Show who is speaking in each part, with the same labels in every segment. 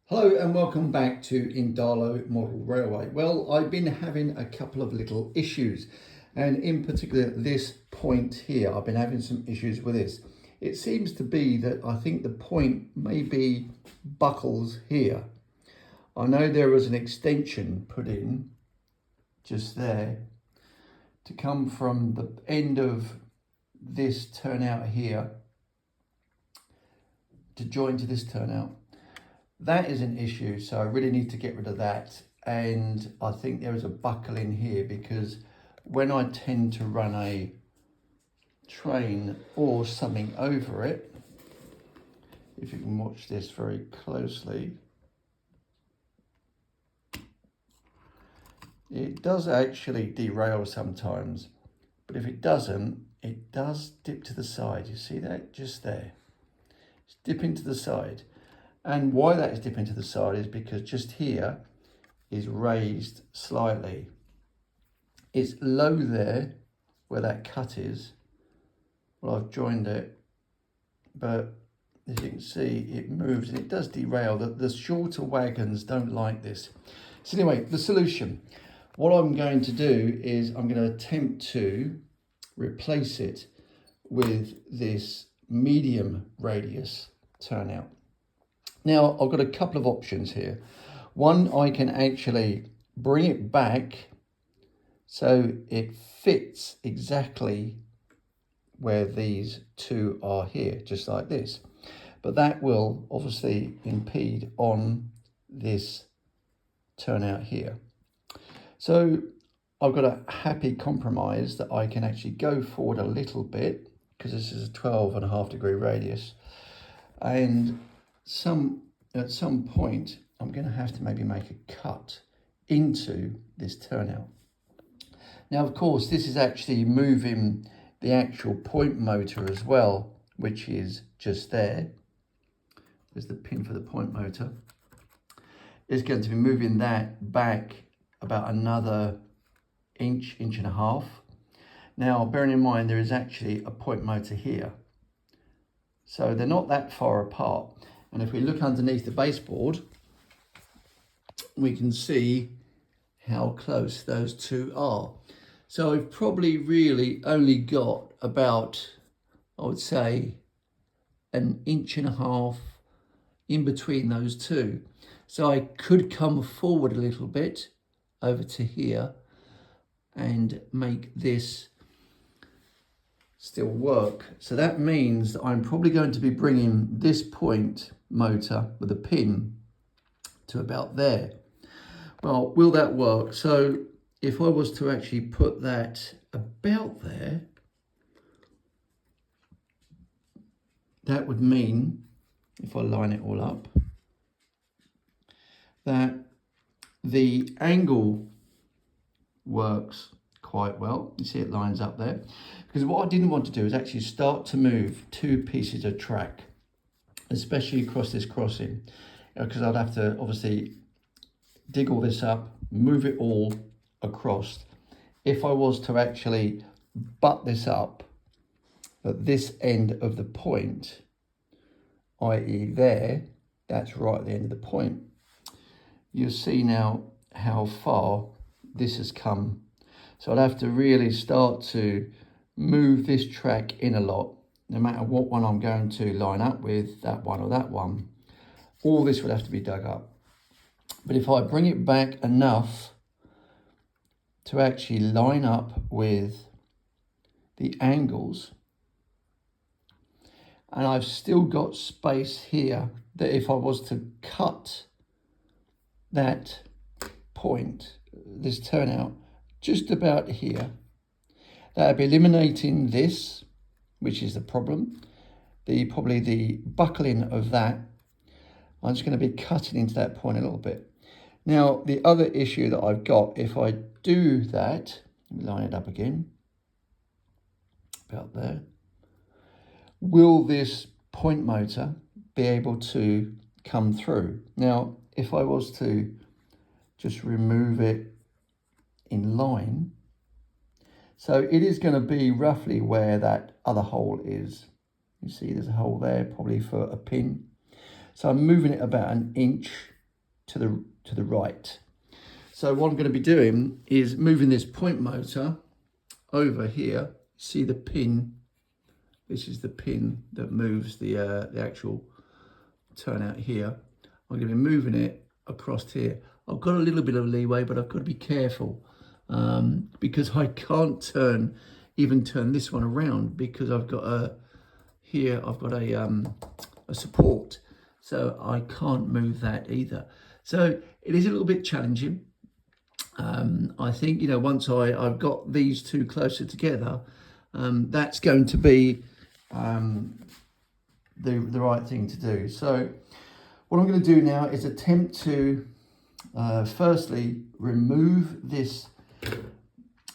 Speaker 1: Hello and welcome back to Indalo Model Railway. Well, I've been having a couple of little issues, and in particular this point here, I've been having some issues with this. It seems to be that I think the point maybe buckles here. I know there was an extension put in just there to come from the end of this turnout here to join to this turnout. That is an issue, so I really need to get rid of that. And I think there is a buckle in here because when I tend to run a train or something over it, if you can watch this very closely, it does actually derail sometimes, but if it doesn't, it does dip to the side. You see that just there? It's dipping to the side. And why that is dipping to the side is because just here is raised slightly. It's low there where that cut is. Well, I've joined it, but as you can see, it moves and it does derail. The shorter wagons don't like this. So anyway, the solution. What I'm going to do is I'm going to attempt to replace it with this medium radius turnout. Now, I've got a couple of options here. One, I can actually bring it back so it fits exactly where these two are here, just like this. But that will obviously impede on this turnout here. So I've got a happy compromise that I can actually go forward a little bit because this is a 12.5-degree radius. And at some point, I'm going to have to maybe make a cut into this turnout. Now, of course, this is actually moving the actual point motor as well, which is just there. There's the pin for the point motor. It's going to be moving that back about another inch and a half. Now, bearing in mind, there is actually a point motor here. So they're not that far apart. And if we look underneath the baseboard, we can see how close those two are. So I've probably really only got about, I would say, an inch and a half in between those two. So I could come forward a little bit over to here and make this still work. So that means that I'm probably going to be bringing this point motor with a pin to about there. Well, will that work? So if I was to actually put that about there, that would mean, if I line it all up, that the angle works quite well. You see it lines up there. Because what I didn't want to do is actually start to move two pieces of track, especially across this crossing, because I'd have to obviously dig all this up, move it all across. If I was to actually butt this up at this end of the point, i.e. there, that's right at the end of the point, you'll see now how far this has come. So I'd have to really start to move this track in a lot, no matter what one I'm going to line up with, that one or that one. All this would have to be dug up. But if I bring it back enough to actually line up with the angles, and I've still got space here, that if I was to cut that point, this turnout, just about here, that would be eliminating this, which is the problem. Probably the buckling of that. I'm just going to be cutting into that point a little bit. Now, the other issue that I've got, if I do that, let me line it up again, about there. Will this point motor be able to come through? Now, if I was to just remove it in line, so it is going to be roughly where that other hole is. You see there's a hole there, probably for a pin. So I'm moving it about an inch to the right. So what I'm going to be doing is moving this point motor over here. See the pin? This is the pin that moves the actual turnout here. I'm going to be moving it across here. I've got a little bit of leeway, but I've got to be careful because I can't even turn this one around because I've got a support, so I can't move that either. So it is a little bit challenging. I think, you know, once I've got these two closer together, that's going to be the right thing to do. So what I'm going to do now is attempt to firstly remove this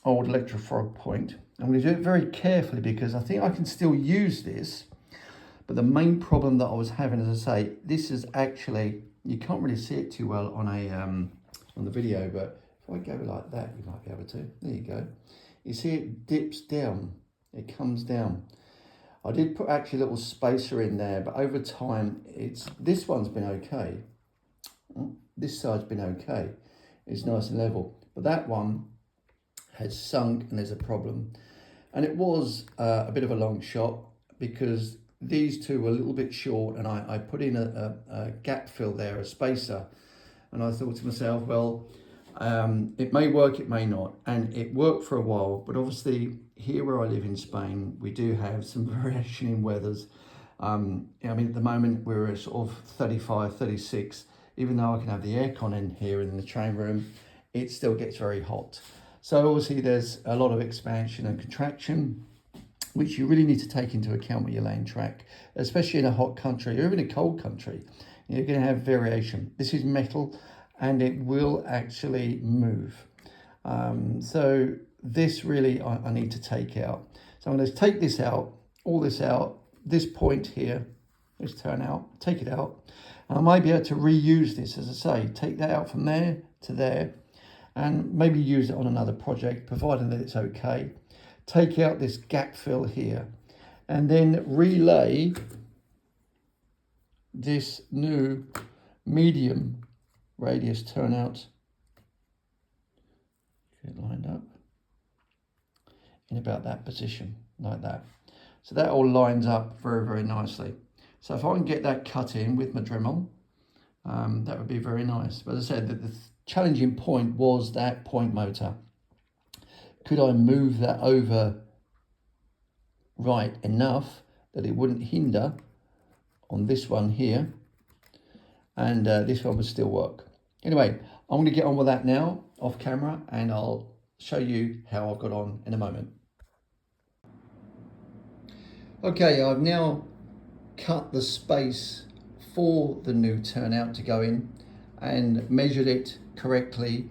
Speaker 1: old electrofrog point. I'm going to do it very carefully because I think I can still use this, but the main problem that I was having, as I say, this is actually, you can't really see it too well on the video, but if I go like that, you might be able to. There you go. You see it dips down, it comes down. I did put actually a little spacer in there, but over time, this one's been okay. This side's been okay. It's nice and level, but that one has sunk and there's a problem. And it was a bit of a long shot because these two were a little bit short, and I put in a gap fill there, a spacer, and I thought to myself, well, it may work, it may not, and it worked for a while, but obviously here where I live in Spain, we do have some variation in weathers. I mean, at the moment we're at sort of 35, 36, even though I can have the aircon in here in the train room, it still gets very hot. So obviously there's a lot of expansion and contraction, which you really need to take into account when you're laying track, especially in a hot country or even a cold country. You're going to have variation. This is metal and it will actually move. So this really I need to take out. So I'm going to take this out, all this out, this point here, this turnout, take it out. And I might be able to reuse this, as I say, take that out from there to there, and maybe use it on another project, providing that it's okay. Take out this gap fill here, and then relay this new medium radius turnout. Get it lined up in about that position, like that. So that all lines up very, very nicely. So if I can get that cut in with my Dremel, that would be very nice. But as I said, the challenging point was that point motor. Could I move that over right enough that it wouldn't hinder on this one here, and this one would still work? Anyway, I'm going to get on with that now off camera, and I'll show you how I've got on in a moment. Okay, I've now cut the space for the new turnout to go in and measured it correctly,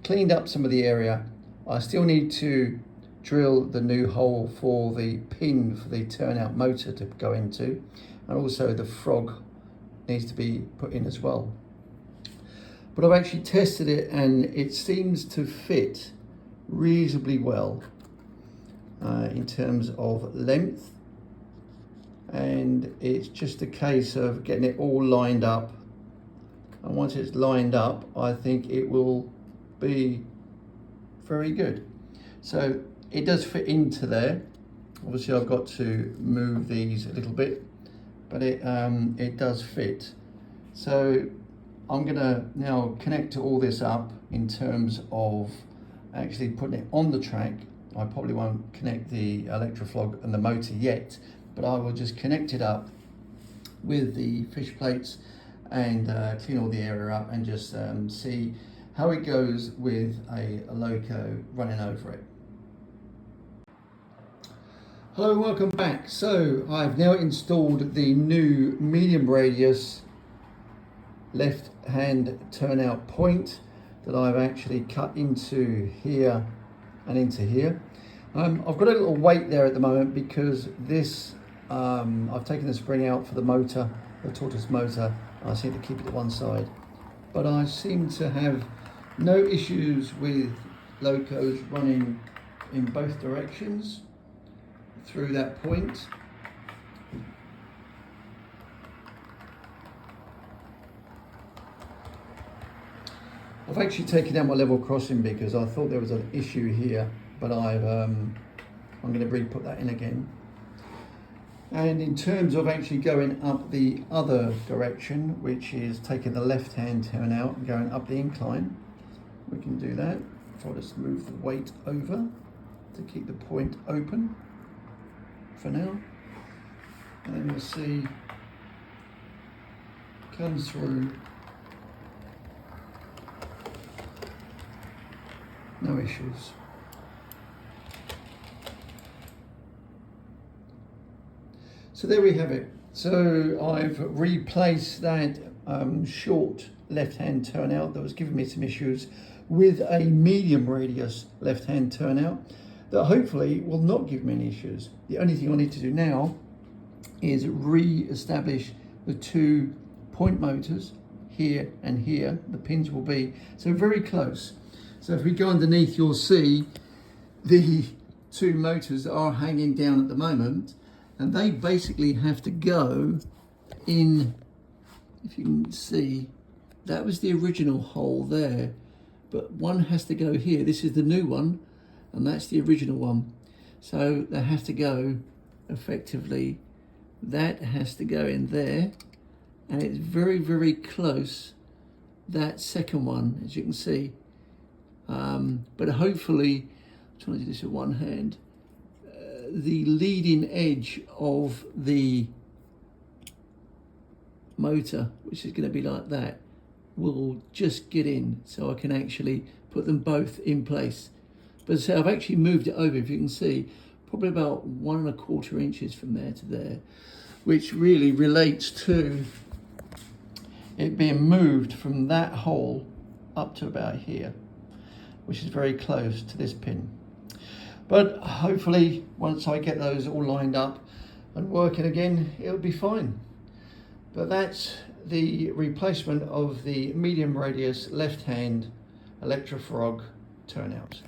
Speaker 1: cleaned up some of the area. I still need to drill the new hole for the pin for the turnout motor to go into, and also the frog needs to be put in as well. But I've actually tested it and it seems to fit reasonably well in terms of length, and it's just a case of getting it all lined up. And once it's lined up, I think it will be very good. So it does fit into there. Obviously I've got to move these a little bit, but it does fit. So I'm gonna now connect all this up in terms of actually putting it on the track. I probably won't connect the electroflog and the motor yet, but I will just connect it up with the fish plates and clean all the area up and just see how it goes with a loco running over it. Hello and welcome back. So I've now installed the new medium radius left hand turnout point that I've actually cut into here and into here. I've got a little weight there at the moment because this I've taken the spring out for the motor, the tortoise motor. I seem to keep it to one side, but I seem to have no issues with locos running in both directions through that point. I've actually taken out my level crossing because I thought there was an issue here, but I'm going to re-put that in again. And in terms of actually going up the other direction, which is taking the left-hand turnout and going up the incline, we can do that. If I just move the weight over to keep the point open for now. And then you'll see comes through, no issues. So there we have it. So I've replaced that short left-hand turnout that was giving me some issues with a medium radius left-hand turnout that hopefully will not give me any issues. The only thing I need to do now is re-establish the 2 point motors here and here. The pins will be so very close. So if we go underneath, you'll see the 2 motors are hanging down at the moment, and they basically have to go in. If you can see, that was the original hole there, but one has to go here. This is the new one, and that's the original one. So they have to go effectively, that has to go in there, and it's very, very close, that second one, as you can see. But hopefully, I'm trying to do this with one hand, the leading edge of the motor, which is going to be like that, will just get in, so I can actually put them both in place. But as I say, I've actually moved it over, if you can see, probably about 1 1/4 inches from there to there, which really relates to it being moved from that hole up to about here, which is very close to this pin. But hopefully once I get those all lined up and working again, it'll be fine. But that's the replacement of the medium radius left-hand Electrofrog turnout.